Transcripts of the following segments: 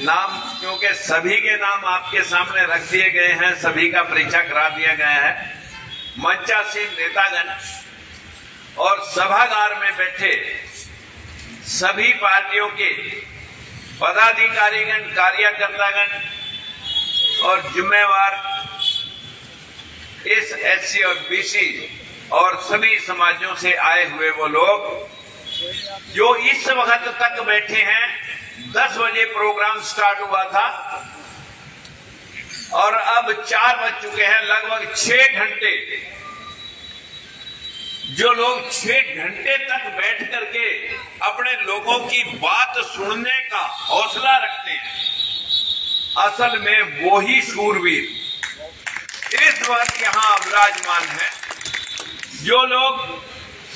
नाम, क्योंकि सभी के नाम आपके सामने रख दिए गए हैं, सभी का परिचय करा दिया गया है। मंचासीन नेतागण और सभागार में बैठे सभी पार्टियों के पदाधिकारीगण, कार्यकर्तागण और जिम्मेवार इस एससी और बीसी और सभी समाजों से आए हुए वो लोग जो इस वक्त तक बैठे हैं। 10 बजे प्रोग्राम स्टार्ट हुआ था और अब 4 बज चुके हैं। लगभग 6 घंटे जो लोग 6 घंटे तक बैठ करके अपने लोगों की बात सुनने का हौसला रखते हैं, असल में वो ही शूरवीर इस वक्त यहां विराजमान है। जो लोग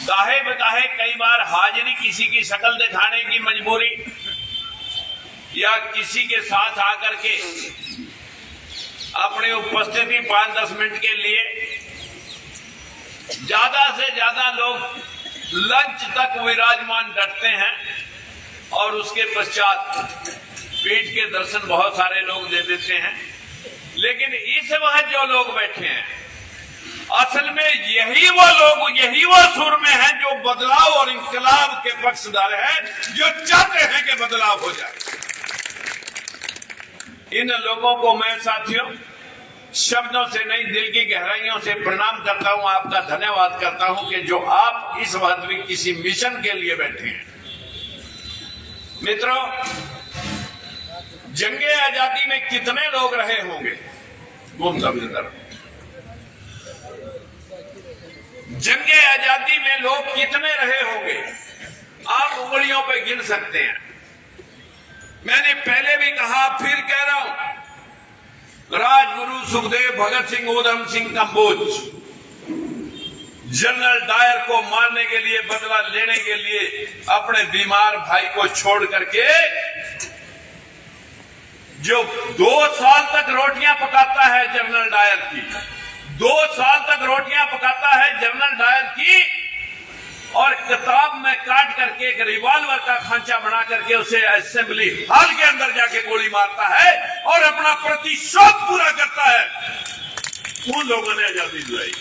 दाहे बताहे कई बार हाजिरी, किसी की शक्ल दिखाने की मजबूरी या किसी के साथ आकर के अपनी उपस्थिति 5-10 मिनट के लिए, ज्यादा से ज्यादा लोग लंच तक विराजमान डटते हैं और उसके पश्चात पीठ के दर्शन बहुत सारे लोग दे देते हैं। लेकिन इस वक्त जो लोग बैठे हैं, असल में यही वो लोग, यही वो सूरमे हैं जो बदलाव और इंकलाब के पक्षधर हैं, जो चाहते हैं कि बदलाव हो जाए। इन लोगों को मैं साथियों शब्दों से नहीं, दिल की गहराइयों से प्रणाम करता हूं, आपका धन्यवाद करता हूं कि जो आप इस वक्त भी किसी मिशन के लिए बैठे हैं। मित्रों, जंगे आजादी में कितने लोग रहे होंगे? जंगे आजादी में लोग कितने रहे होंगे? आप उंगलियों पे गिन सकते हैं। मैंने पहले भी कहा, फिर कह रहा हूं, राजगुरु सुखदेव, भगत सिंह, उधम सिंह कंबोज, जनरल डायर को मारने के लिए, बदला लेने के लिए अपने बीमार भाई को छोड़ करके जो 2 साल तक रोटियां पकाता है जनरल डायर की, 2 साल तक रोटियां पकाता है जनरल डायर की, और किताब में काट करके एक रिवॉल्वर का खांचा बना करके उसे असेंबली हॉल के अंदर जाके गोली मारता है और अपना प्रतिशोध पूरा करता है। उन लोगों ने आजादी दिलाई।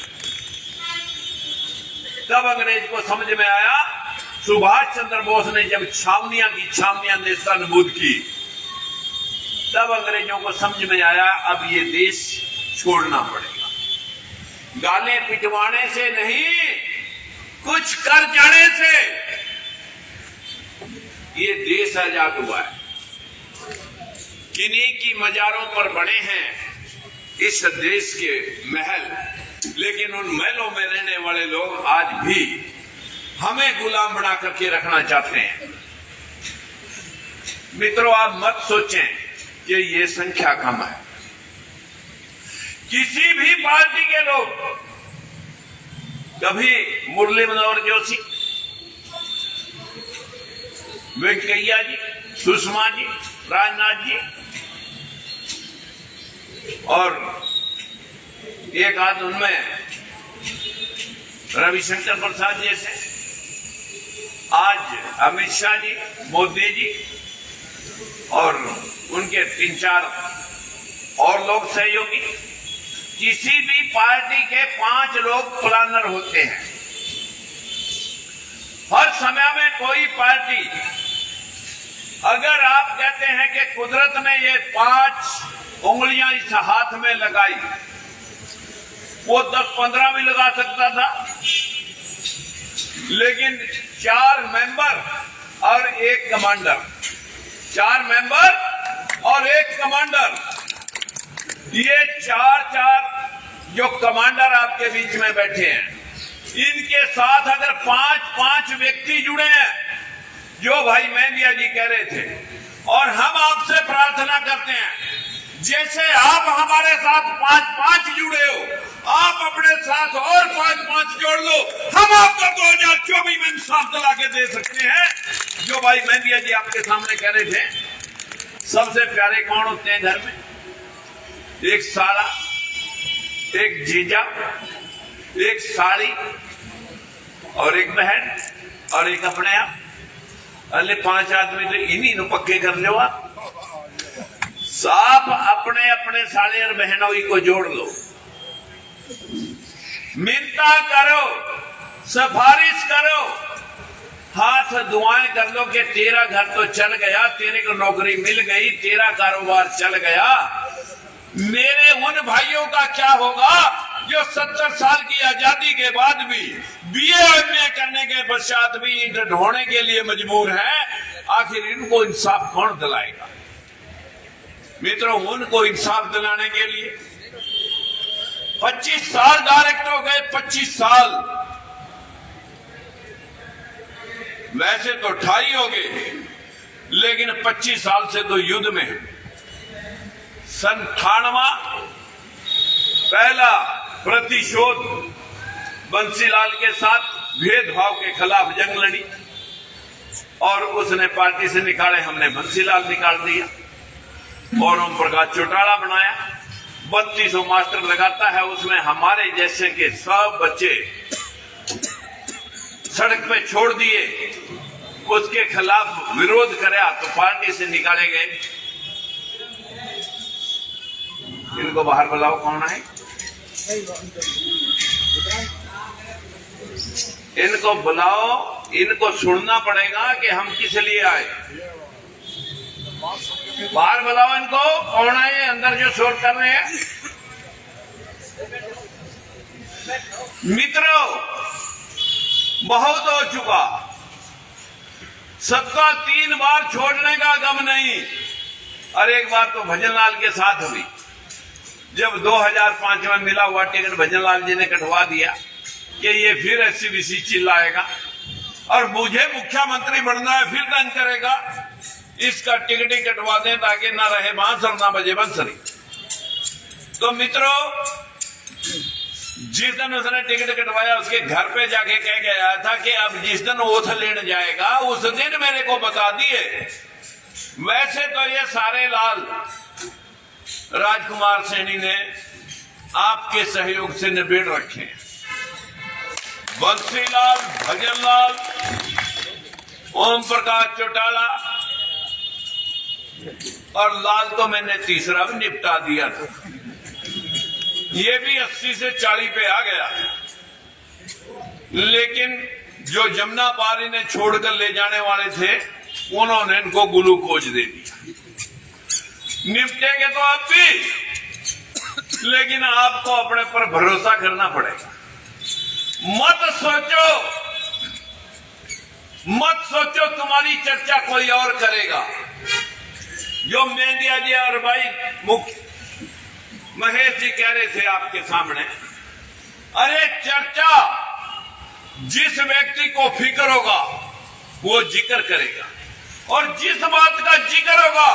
तब अंग्रेज को समझ में आया, सुभाष चंद्र बोस ने जब छावनियां नेस्ता नबूद की, तब अंग्रेजों को समझ में आया अब ये देश छोड़ना पड़ेगा। गालें पिटवाने से नहीं, कुछ कर जाने से ये देश आजाद हुआ है। किन्हीं की मजारों पर बने हैं इस देश के महल, लेकिन उन महलों में रहने वाले लोग आज भी हमें गुलाम बना करके रखना चाहते हैं। मित्रों, आप मत सोचें कि ये संख्या कम है। किसी भी पार्टी के लोग, कभी मुरली मनोहर जोशी, वेंकैया जी, सुषमा जी, राजनाथ जी और एक आध उनमें रविशंकर प्रसाद जैसे, आज अमित शाह जी, मोदी जी और उनके 3-4 और लोग सहयोगी, किसी भी पार्टी के 5 लोग प्लानर होते हैं। हर समय में कोई पार्टी, अगर आप कहते हैं कि कुदरत ने ये 5 उंगलियां इस हाथ में लगाई, वो 10-15 भी लगा सकता था, लेकिन 4 मेंबर और 1 कमांडर, 4 मेंबर और 1 कमांडर, ये 4 जो कमांडर आपके बीच में बैठे हैं, इनके साथ अगर 5 व्यक्ति जुड़े हैं, जो भाई मेंदिया जी कह रहे थे, और हम आपसे प्रार्थना करते हैं, जैसे आप हमारे साथ 5 जुड़े हो, आप अपने साथ और 5 जोड़ लो, हम आपको 2024 में इंसाफ दिला के दे सकते हैं। जो भाई मेंदिया जी आपके सामने कह रहे थे, सबसे प्यारे कौन होते हैं घर में? एक साला, एक जीजा, एक साड़ी और एक बहन और एक अपने आप। अरे 5 आदमी तो इन्हीं नु पक्के कर लो आप। साफ अपने अपने साले और बहनों को जोड़ लो, मिन्नता करो, सिफारिश करो, हाथ दुआएं कर लो कि तेरा घर तो चल गया, तेरे को नौकरी मिल गई, तेरा कारोबार चल गया। मेरे उन भाइयों का क्या होगा जो 70 साल की आजादी के बाद भी बीए एमए करने के पश्चात भी ईंट ढोने के लिए मजबूर है? आखिर इनको इंसाफ कौन दिलाएगा? मित्रों, उनको इंसाफ दिलाने के लिए 25 साल डायरेक्ट हो गए, 25 साल, वैसे तो 28 हो गए, लेकिन 25 साल से तो युद्ध में है। 97 पहला प्रतिशोध बंसीलाल के साथ भेदभाव के खिलाफ जंग लड़ी और उसने पार्टी से निकाले, हमने बंसीलाल निकाल दिया और ओम प्रकाश चौटाला बनाया। 3200 मास्टर लगाता है, उसमें हमारे जैसे के सब बच्चे सड़क पे छोड़ दिए, उसके खिलाफ विरोध कराया तो पार्टी से निकाले गए। इनको बाहर बुलाओ, कौन है? इनको बुलाओ, इनको सुनना पड़ेगा कि हम किस लिए आए। बाहर बुलाओ इनको, कौन है अंदर जो शोर कर रहे हैं? मित्रों, बहुत हो चुका, सबका 3 बार छोड़ने का गम नहीं। और एक बार तो भजनलाल के साथ हुई, जब 2005 में मिला हुआ टिकट भजनलाल जी ने कटवा दिया कि ये फिर एससीबीसी चिल्लाएगा और मुझे मुख्यमंत्री बनना है, फिर तंग करेगा, इसका टिकट ही कटवा दें ताकि ना रहे बांस और ना बजे बंसरी। तो मित्रों, जिस दिन उसने टिकट कटवाया उसके घर पे जाके कह गया था कि अब जिस दिन ओथ लेने जाएगा उस दिन मेरे को बता दिए। वैसे तो ये सारे लाल राजकुमार सैनी ने आपके सहयोग से निबेड़ रखे, बंसीलाल, भजनलाल, ओम प्रकाश चौटाला और लाल को मैंने तीसरा भी निपटा दिया था। ये भी 80 से 40 पे आ गया, लेकिन जो जमुना पार इन्हें छोड़कर ले जाने वाले थे उन्होंने इनको ग्लूकोज दे दिया। निपटेंगे तो आप भी, लेकिन आपको अपने पर भरोसा करना पड़ेगा। मत सोचो तुम्हारी चर्चा कोई और करेगा। जो मेंडिया जी और भाई मुख्य महेश जी कह रहे थे आपके सामने, अरे चर्चा जिस व्यक्ति को फिक्र होगा वो जिक्र करेगा, और जिस बात का जिक्र होगा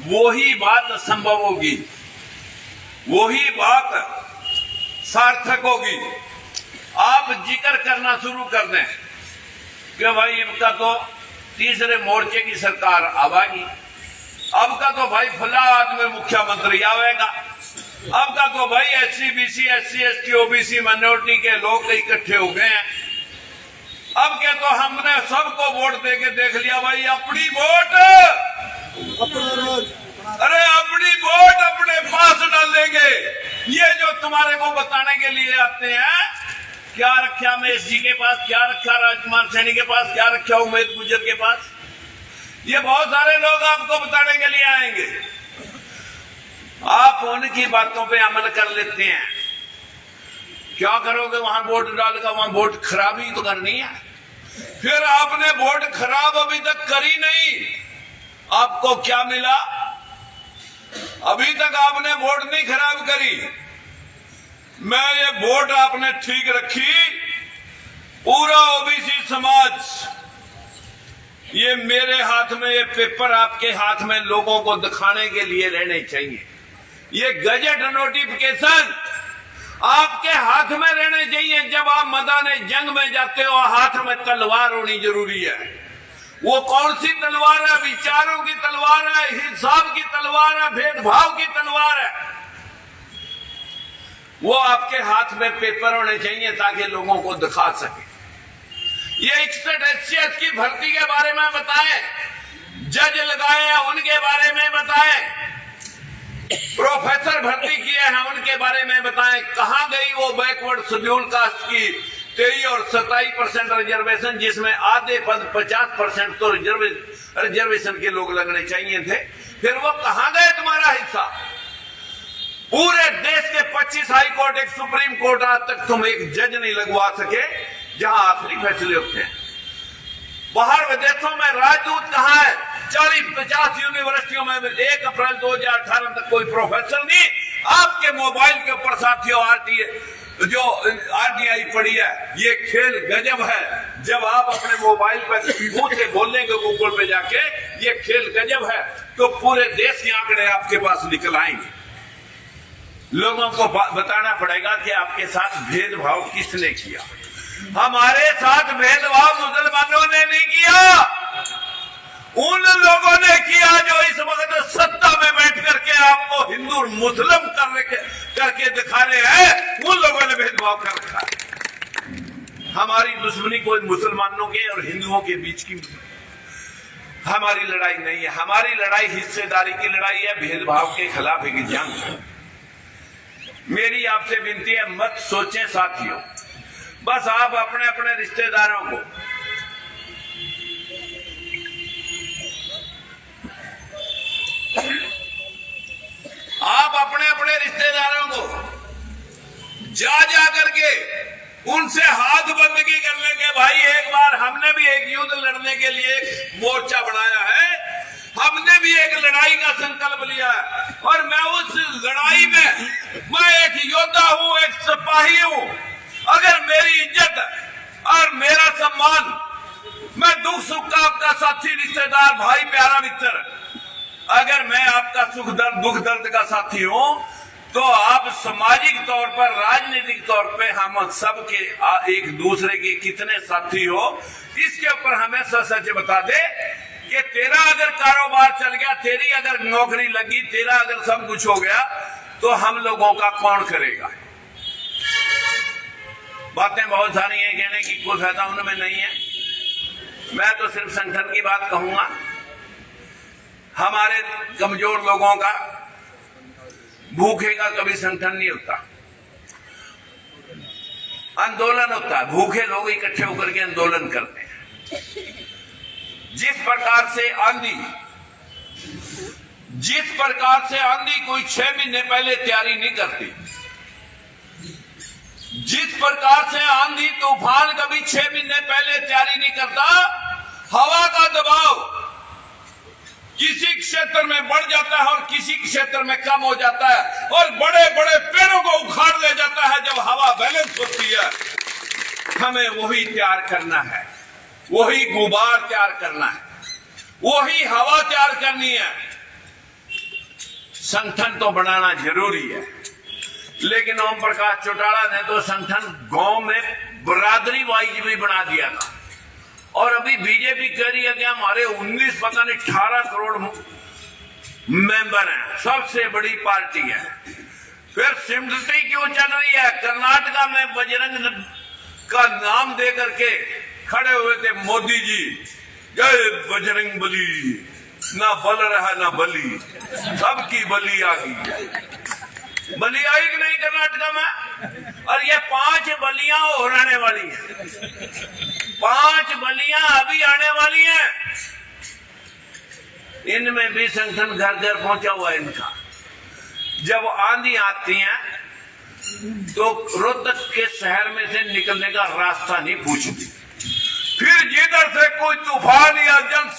वही बात संभव होगी, वही बात सार्थक होगी। आप जिक्र करना शुरू कर दें कि भाई इनका तो तीसरे मोर्चे की सरकार आवेगी, अब का तो भाई फला आदमी मुख्यमंत्री आवेगा, अब का तो भाई SCBC, SC, ST, OBC minority के लोग इकट्ठे हो गए हैं। अब क्या तो हमने सबको वोट देके देख लिया, भाई अपनी वोट, अरे अपनी वोट अपने पास डालेंगे। ये जो तुम्हारे को बताने के लिए आते हैं, क्या रखा महेश जी के पास, क्या रखा राजकुमार सैनी के पास, क्या रखा उमेद गुजर के पास, ये बहुत सारे लोग आपको बताने के लिए आएंगे। आप उनकी बातों पे अमल कर लेते हैं। क्या करोगे? वहां वोट डालकर वहां वोट खराबी तो करनी है। फिर आपने वोट खराब अभी तक करी नहीं, आपको क्या मिला? अभी तक आपने वोट नहीं खराब करी, मैं ये वोट आपने ठीक रखी। पूरा ओबीसी समाज, ये मेरे हाथ में, ये पेपर आपके हाथ में लोगों को दिखाने के लिए रहने चाहिए। ये गजट नोटिफिकेशन आपके हाथ में रहने चाहिए। जब आप मैदान जंग में जाते हो, हाथ में तलवार होनी जरूरी है। वो कौन सी तलवार है? विचारों की तलवार है, हिसाब की तलवार है, भेदभाव की तलवार है। वो आपके हाथ में पेपर होने चाहिए ताकि लोगों को दिखा सके। ये 61 SC की भर्ती के बारे में बताएं, जज लगाए हैं उनके बारे में बताएं, के बारे में बताएं, कहां गई वो बैकवर्ड शेड्यूल कास्ट की 23 और 27% रिजर्वेशन, जिसमें आधे पद 50% तो रिजर्वेशन के लोग लगने चाहिए थे। फिर वो कहां गए तुम्हारा हिस्सा? पूरे देश के 25 हाई कोर्ट, एक सुप्रीम कोर्ट, आज तक तुम एक जज नहीं लगवा सके जहां आखिरी फैसले होते हैं। बाहर विदेशों में राजदूत कहां है? 40-50 यूनिवर्सिटियों में 1 अप्रैल 2018 तक कोई प्रोफेसर नहीं। आपके मोबाइल के ऊपर साथियों आरटीआई पड़ी है। ये खेल गजब है। जब आप अपने मोबाइल पर मुंह से बोलेंगे गूगल पे जाके ये खेल गजब है, तो पूरे देश के आंकड़े आपके पास निकल आएंगे। लोगों को बताना पड़ेगा कि आपके साथ भेदभाव किसने किया। हमारे साथ भेदभाव मुसलमानों ने नहीं किया, उन लोगों ने किया जो इस वक्त सत्ता में बैठ करके आपको हिंदू मुस्लिम करके दिखा रहे हैं। उन लोगों ने भेदभाव कर रखा है। हमारी दुश्मनी कोई मुसलमानों के और हिंदुओं के बीच की हमारी लड़ाई नहीं है। हमारी लड़ाई हिस्सेदारी की लड़ाई है, भेदभाव के खिलाफ एक जंग है। मेरी आपसे विनती है, मत सोचें साथियों, बस आप अपने अपने रिश्तेदारों को जा करके उनसे हाथ बंदगी कर लेंगे। भाई एक बार हमने भी एक युद्ध लड़ने के लिए मोर्चा बनाया है, हमने भी एक लड़ाई का संकल्प लिया है, और मैं उस लड़ाई में मैं एक योद्धा हूं, एक सिपाही हूं। अगर मेरी इज्जत और मेरा सम्मान, मैं दुख सुख का आपका साथी, रिश्तेदार, भाई, प्यारा मित्र, अगर मैं आपका सुख दर्द, दुख दर्द का साथी हूं, तो आप सामाजिक तौर पर, राजनीतिक तौर पे हम सबके एक दूसरे के कितने साथी हो, इसके ऊपर हमें सच बता दे कि तेरा अगर कारोबार चल गया, तेरी अगर नौकरी लगी, तेरा अगर सब कुछ हो गया, तो हम लोगों का कौन करेगा? बातें बहुत सारी हैं, कहने की कोई फायदा उनमें नहीं है। मैं तो सिर्फ संगठन की बात कहूंगा। हमारे कमजोर लोगों का, भूखे का कभी संगठन नहीं होता, आंदोलन होता है। भूखे लोग इकट्ठे होकर के आंदोलन करते हैं। जिस प्रकार से आंधी कोई 6 महीने पहले तैयारी नहीं करती, जिस प्रकार से आंधी तूफान कभी 6 महीने पहले तैयारी नहीं करता, हवा का दबाव किसी क्षेत्र में बढ़ जाता है और किसी क्षेत्र में कम हो जाता है, और बड़े बड़े पेड़ों को उखाड़ ले जाता है जब हवा बैलेंस होती है। हमें वही तैयार करना है, वही गुबार तैयार करना है, वही हवा तैयार करनी है। संगठन तो बनाना जरूरी है, लेकिन ओम प्रकाश चौटाला ने तो संगठन गांव में बरादरी वाइज भी बना दिया था, और अभी बीजेपी कह रही है कि हमारे 19 पता नहीं 18 करोड़ मेंबर हैं, सबसे बड़ी पार्टी है। फिर सिमटती क्यों चल रही है? कर्नाटका में बजरंग का नाम दे करके खड़े हुए थे मोदी जी, जय बजरंग बली, ना बल रहा ना बली, सबकी बली आ गई। बली आई कि नहीं कर्नाटका में? और ये 5 बलियां और आने वाली हैं, 5 बलियां अभी आने वाली हैं। इनमें भी संगठन घर घर पहुंचा हुआ है इनका। जब आंधी आती है तो रोहतक के शहर में से निकलने का रास्ता नहीं पूछती। फिर जिधर से कोई तूफान या जल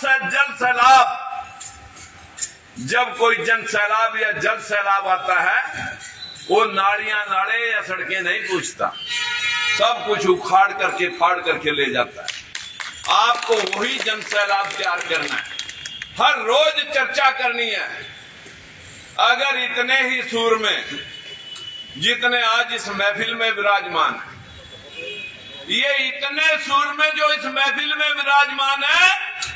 सैलाब, जब कोई जन सैलाब या जल सैलाब आता है, वो नालियां, नाले या सड़कें नहीं पूछता, सब कुछ उखाड़ करके, फाड़ करके ले जाता है। आपको वही जन सैलाब तैयार करना है, हर रोज चर्चा करनी है। अगर इतने ही सूर में जितने आज इस महफिल में विराजमान है, ये इतने सूर में जो इस महफिल में विराजमान है,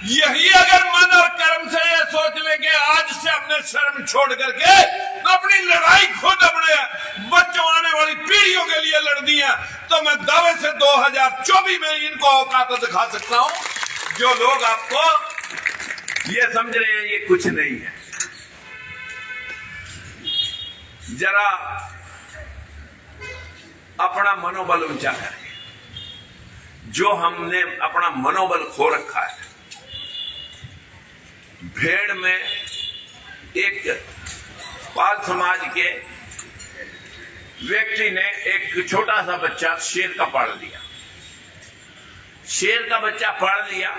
यही अगर मन और कर्म से ये सोच लेंगे आज से अपने शर्म छोड़ करके तो अपनी लड़ाई खुद अपने बच्चों, आने वाली पीढ़ियों के लिए लड़नी है, तो मैं दावे से 2024 में इनको औकात दिखा सकता हूं। जो लोग आपको ये समझ रहे हैं ये कुछ नहीं है, जरा अपना मनोबल ऊंचा करें। जो हमने अपना मनोबल खो रखा है, भेड़ में एक पाल समाज के व्यक्ति ने एक छोटा सा बच्चा शेर का पाल लिया। शेर का बच्चा पाल लिया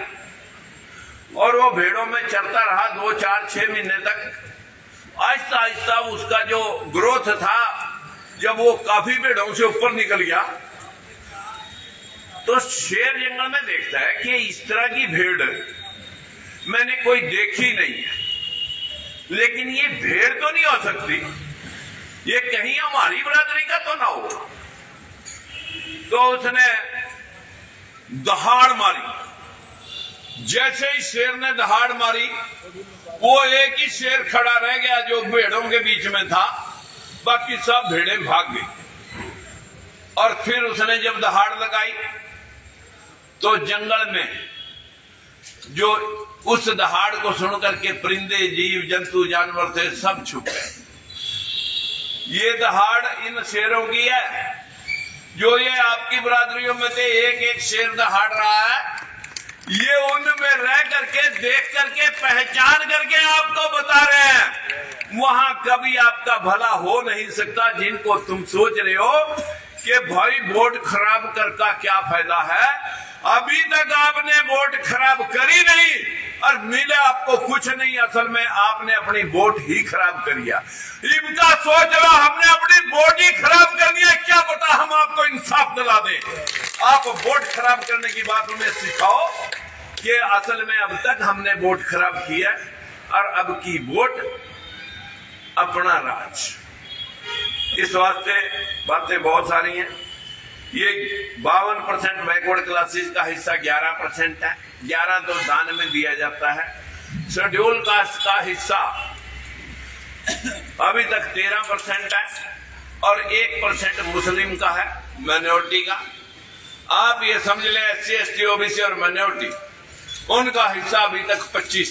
और वो भेड़ों में चलता रहा 2, 4, 6 महीने तक। आहिस्ता आहिस्ता उसका जो ग्रोथ था, जब वो काफी भेड़ों से ऊपर निकल गया तो शेर जंगल में देखता है कि इस तरह की भेड़ मैंने कोई देखी नहीं है, लेकिन ये भेड़ तो नहीं हो सकती, ये कहीं हमारी बरादरी का तो ना हो। तो उसने दहाड़ मारी। जैसे ही शेर ने दहाड़ मारी, वो एक ही शेर खड़ा रह गया जो भेड़ों के बीच में था, बाकी सब भेड़ें भाग गई। और फिर उसने जब दहाड़ लगाई तो जंगल में जो उस दहाड़ को सुनकर के परिंदे, जीव जंतु, जानवर थे, सब छुप गए। ये दहाड़ इन शेरों की है जो ये आपकी बरादरियों में से एक एक शेर दहाड़ रहा है। ये उनमें रह करके, देख करके, पहचान करके आपको बता रहे हैं वहां कभी आपका भला हो नहीं सकता। जिनको तुम सोच रहे हो कि भाई वोट खराब कर का क्या फायदा है, अभी तक आपने वोट खराब करी नहीं और मिले आपको कुछ नहीं। असल में आपने अपनी वोट ही खराब करी है। इनका सोच रहा हमने अपनी वोट ही खराब कर दिया, क्या पता हम आपको इंसाफ दिला दें। आप वोट खराब करने की बात उन्हें सिखाओ कि असल में अब तक हमने वोट खराब किया और अब की वोट अपना राज। इस वास्ते बातें बहुत सारी हैं। ये 52% बैकवर्ड क्लासेस का हिस्सा 11% है। 11 तो दान में दिया जाता है। शेड्यूल कास्ट का हिस्सा अभी तक 13% है और 1% मुस्लिम का है, माइनॉरिटी का। आप ये समझ लें SC, ST, OBC और माइनॉरिटी, उनका हिस्सा अभी तक 25 है।